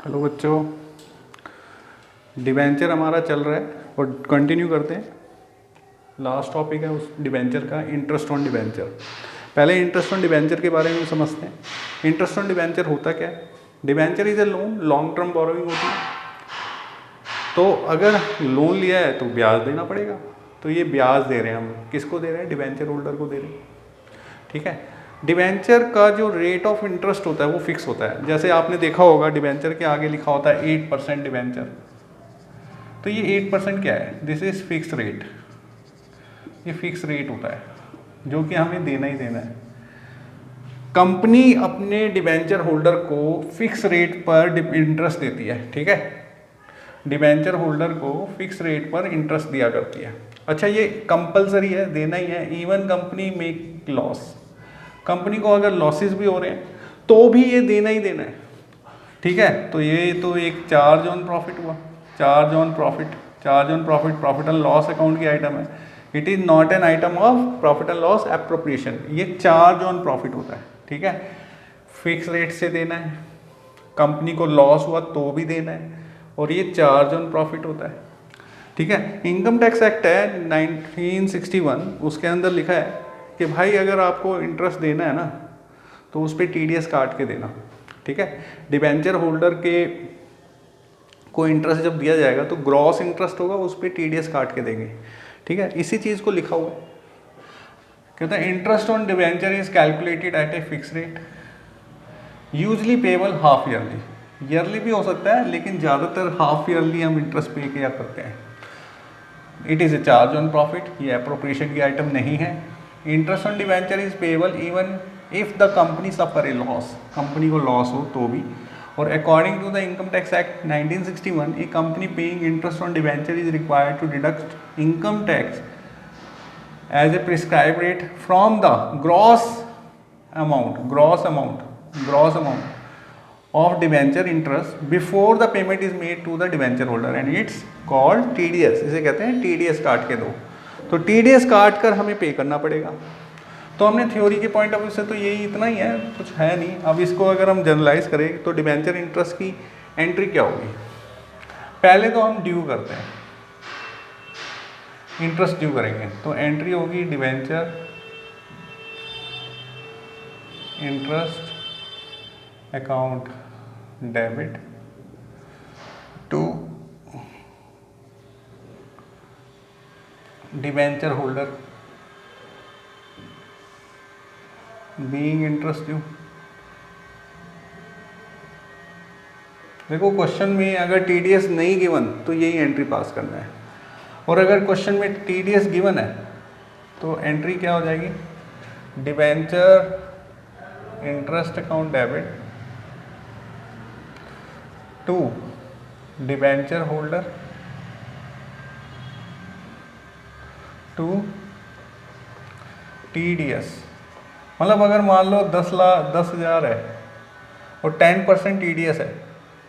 Hello बच्चों, debenture हमारा चल रहा है और कंटिन्यू करते हैं। लास्ट टॉपिक है उस डिबेंचर का, इंटरेस्ट ऑन डिबेंचर। पहले इंटरेस्ट ऑन डिबेंचर के बारे में समझते हैं। इंटरेस्ट ऑन डिबेंचर होता क्या है? Debenture is a loan, long term borrowing होती है। तो अगर लोन लिया है तो ब्याज देना पड़ेगा। तो ये ब्याज दे रहे हैं हम, किसको दे रहे हैं? डिबेंचर होल्डर को दे रहे हैं। ठीक है। डिबेंचर का जो रेट ऑफ इंटरेस्ट होता है वो फिक्स होता है। जैसे आपने देखा होगा डिबेंचर के आगे लिखा होता है 8% डिबेंचर। तो ये 8% क्या है? This is fix rate. ये फिक्स रेट होता है जो कि हमें देना ही देना है। कंपनी अपने डिबेंचर होल्डर को फिक्स रेट पर इंटरेस्ट देती है। ठीक है, डिबेंचर होल्डर को फिक्स रेट पर इंटरेस्ट दिया करती है। अच्छा, ये कंपलसरी है, देना ही है। Even company make loss, company को अगर लॉसेस भी हो रहे हैं तो भी ये देना ही देना है। ठीक है, तो ये तो एक चार्ज ऑन प्रॉफिट हुआ। Charge on profit, charge on profit profit and loss account की आइटम है। It is not an item of profit and loss appropriation. ये चार्ज ऑन प्रॉफिट होता है। ठीक है, फिक्स रेट से देना है, कंपनी को लॉस हुआ तो भी देना है, और ये चार्ज ऑन प्रॉफिट होता है। ठीक है, इनकम टैक्स एक्ट है 1961, उसके अंदर लिखा है कि भाई अगर आपको इंटरेस्ट देना है ना तो उस पर TDS काट के देना। ठीक है, डिबेंचर होल्डर के को इंटरेस्ट जब दिया जाएगा तो ग्रॉस इंटरेस्ट होगा, उस पर TDS काट के देंगे। ठीक है, इसी चीज़ को लिखा हुआ है। कहता है interest on debenture is calculated at a fix rate, usually payable half yearly. Yearly भी हो सकता है लेकिन ज़्यादातर हाफ ईयरली हम इंटरेस्ट पे किया करते हैं। It is a charge on profit, ये अप्रोप्रिएशन की आइटम नहीं है। Interest on debenture is payable even if the company suffer a loss, company को लॉस हो तो भी। और according to the income tax act 1961, a company paying interest on debenture is required to deduct income tax as a prescribe rate from the gross amount of debenture interest before the payment is made to the debenture holder and it's called TDS। इसे कहते हैं TDS काट के दो। तो TDS काट कर हमें पे करना पड़ेगा। तो हमने थ्योरी के पॉइंट ऑफ व्यू से तो यही इतना ही है, कुछ है नहीं। अब इसको अगर हम जनरलाइज करें तो डिबेंचर इंटरेस्ट की एंट्री क्या होगी? पहले तो हम ड्यू करते हैं, इंटरेस्ट ड्यू करेंगे तो एंट्री होगी debenture interest account debit to debenture holder being interest due. देखो क्वेश्चन में अगर TDS नहीं गिवन तो यही एंट्री पास करना है, और अगर क्वेश्चन में TDS गिवन है तो एंट्री क्या हो जाएगी? Debenture interest account debit to debenture holder to TDS। मतलब अगर मान लो 10,000 है और 10% TDS है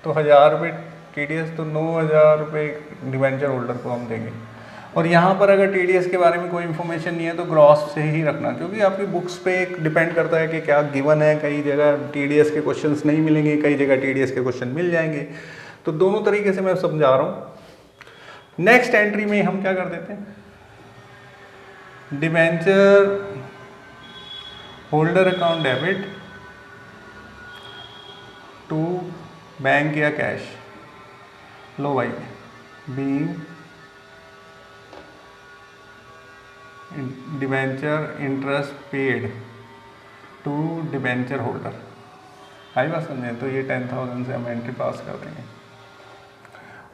तो 1,000 रुपये TDS, तो 9,000 रुपये डिबेंचर होल्डर को हम देंगे। और यहाँ पर अगर TDS के बारे में कोई इन्फॉर्मेशन नहीं है तो ग्रॉस से ही रखना, क्योंकि आपकी बुक्स पे एक डिपेंड करता है कि क्या गिवन है। कई जगह TDS के क्वेश्चंस नहीं मिलेंगे, कई जगह TDS के क्वेश्चन मिल जाएंगे। तो दोनों तरीके से मैं समझा रहा हूँ। नेक्स्ट एंट्री में हम क्या कर देते हैं? Debenture holder account debit to bank या कैश। लो भाई, being debenture interest paid to debenture holder. आई बात समझे? तो ये 10,000 से हम एंट्री पास कर देंगे,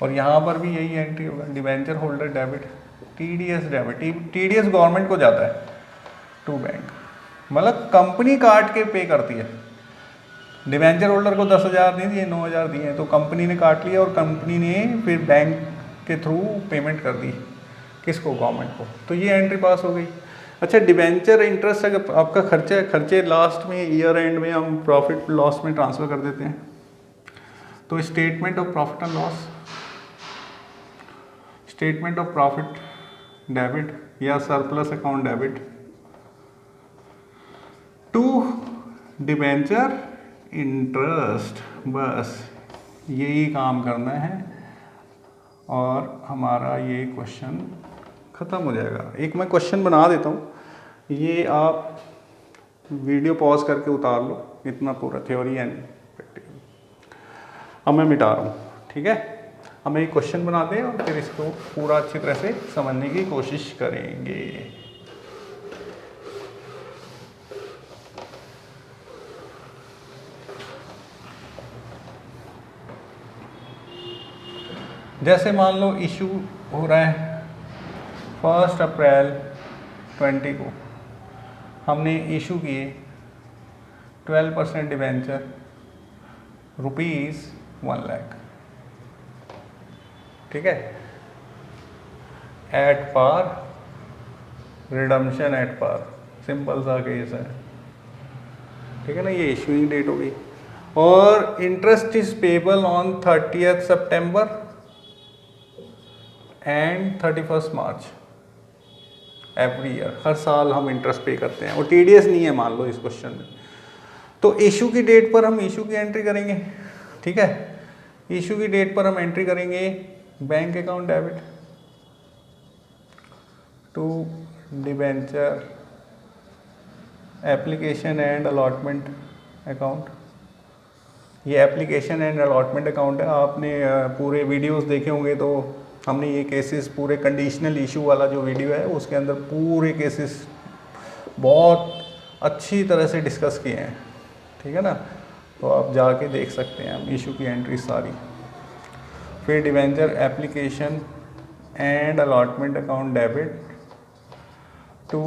और यहाँ पर भी यही एंट्री होगा, debenture holder debit TDS debit. TDS government को जाता है टू बैंक, मतलब कंपनी काट के पे करती है। डिबेंचर होल्डर को 10,000 नहीं दिए, 9,000 दिए, तो कंपनी ने काट लिया और कंपनी ने फिर बैंक के थ्रू पेमेंट कर दी किसको? गवर्नमेंट को। तो ये एंट्री पास हो गई। अच्छा, डिबेंचर इंटरेस्ट अगर आपका खर्चे लास्ट में ईयर एंड में हम प्रॉफिट लॉस में ट्रांसफ़र कर देते हैं, तो statement of profit and loss, statement of profit debit या surplus account debit to debenture interest, बस यही काम करना है और हमारा ये क्वेश्चन ख़त्म हो जाएगा। एक मैं क्वेश्चन बना देता हूँ, ये आप वीडियो पॉज करके उतार लो, इतना पूरा थ्योरी एंड प्रैक्टिकल। अब मैं मिटा रहा हूँ, ठीक है। हम एक क्वेश्चन बनाते हैं और फिर इसको पूरा अच्छी तरह से समझने की कोशिश करेंगे। जैसे मान लो इशू हो रहा है 1 अप्रैल 20 को, हमने इशू किए 12% डिवेंचर ₹1 लाख, ठीक है, at par, redemption at par, simple सा केस है, ठीक है ना। ये इशूइंग डेट हो गई और interest is payable on 30th September and 31st March every year. हर साल हम इंटरेस्ट पे करते हैं और टीडीएस नहीं है मान लो इस क्वेश्चन में। तो इशू की डेट पर हम इशू की एंट्री करेंगे, ठीक है। इशू की डेट पर हम एंट्री करेंगे bank account debit to debenture application and allotment account. ये एप्लीकेशन एंड अलॉटमेंट अकाउंट है। आपने पूरे वीडियोस देखे होंगे तो हमने ये केसेस पूरे कंडीशनल इशू वाला जो वीडियो है उसके अंदर पूरे केसेस बहुत अच्छी तरह से डिस्कस किए हैं, ठीक है ना। तो आप जाके देख सकते हैं हम इशू की एंट्री सारी। फिर debenture application and allotment account debit to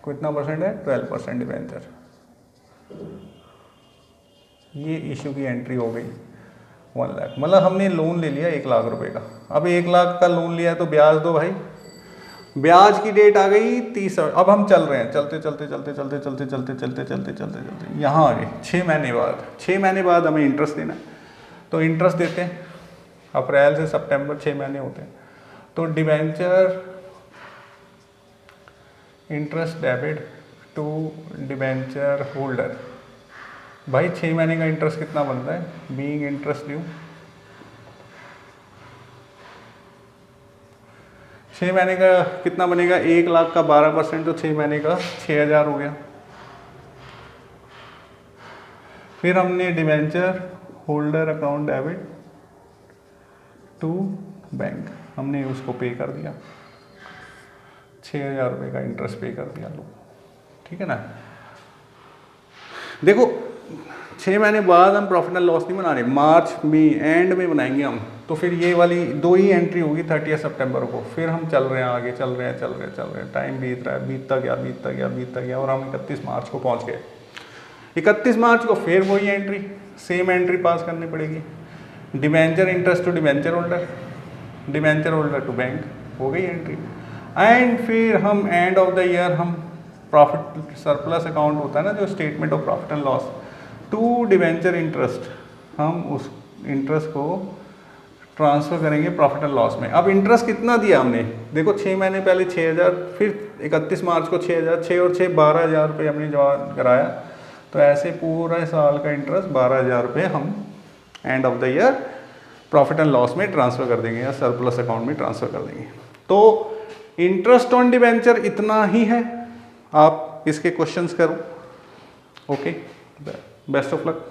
कितना परसेंट है 12% डिवेंचर। ये इशू की एंट्री हो गई 1 लाख। मतलब हमने लोन ले लिया 1 लाख रुपए का। अब 1 लाख का लोन लिया तो ब्याज दो भाई। ब्याज की डेट आ गई 30। अब हम चल रहे हैं, चलते चलते चलते चलते चलते चलते चलते चलते चलते चलते यहाँ आ गए 6 महीने बाद। 6 महीने बाद हमें इंटरेस्ट देना है, तो इंटरेस्ट देते हैं अप्रैल से सितंबर 6 महीने होते हैं। तो debenture interest debit to debenture holder. भाई 6 महीने का इंटरेस्ट कितना बनता है, बीइंग इंटरेस्ट ड्यू 6 महीने का कितना बनेगा, 1 लाख का 12% तो 6 महीने का 6000 हो गया। फिर हमने debenture holder account debit to bank, हमने उसको पे कर दिया 6000 रुपये का इंटरेस्ट पे कर दिया लो, ठीक है ना। देखो 6 महीने बाद हम प्रॉफिट एंड लॉस नहीं बना रहे, मार्च में एंड में बनाएंगे हम। तो फिर ये वाली 2 ही एंट्री होगी 30 सितंबर को। फिर हम चल रहे हैं आगे, चल रहे हैं, टाइम बीत रहा है, बीतता गया और हम 31 मार्च को पहुंच गए। 31 मार्च को फिर वही एंट्री, सेम एंट्री पास करनी पड़ेगी। Debenture interest to debenture holder, debenture holder to bank, हो गई एंट्री। एंड फिर हम एंड ऑफ द ईयर हम प्रॉफिट सरप्लस अकाउंट होता है ना जो statement of profit and loss to debenture interest, हम उस इंटरेस्ट को ट्रांसफ़र करेंगे प्रॉफिट एंड लॉस में। अब इंटरेस्ट कितना दिया हमने, देखो 6 महीने पहले 6000, फिर 31 मार्च को 6000, 6 और 6 12,000 रुपये हमने जमा कराया। तो ऐसे पूरा साल का इंटरेस्ट 12,000 रुपये हम end of the year profit and loss में ट्रांसफ़र कर देंगे या सरप्लस अकाउंट में ट्रांसफ़र कर देंगे। तो इंटरेस्ट ऑन डिवेंचर इतना ही है। आप इसके क्वेश्चंस करो। Okay, best of luck.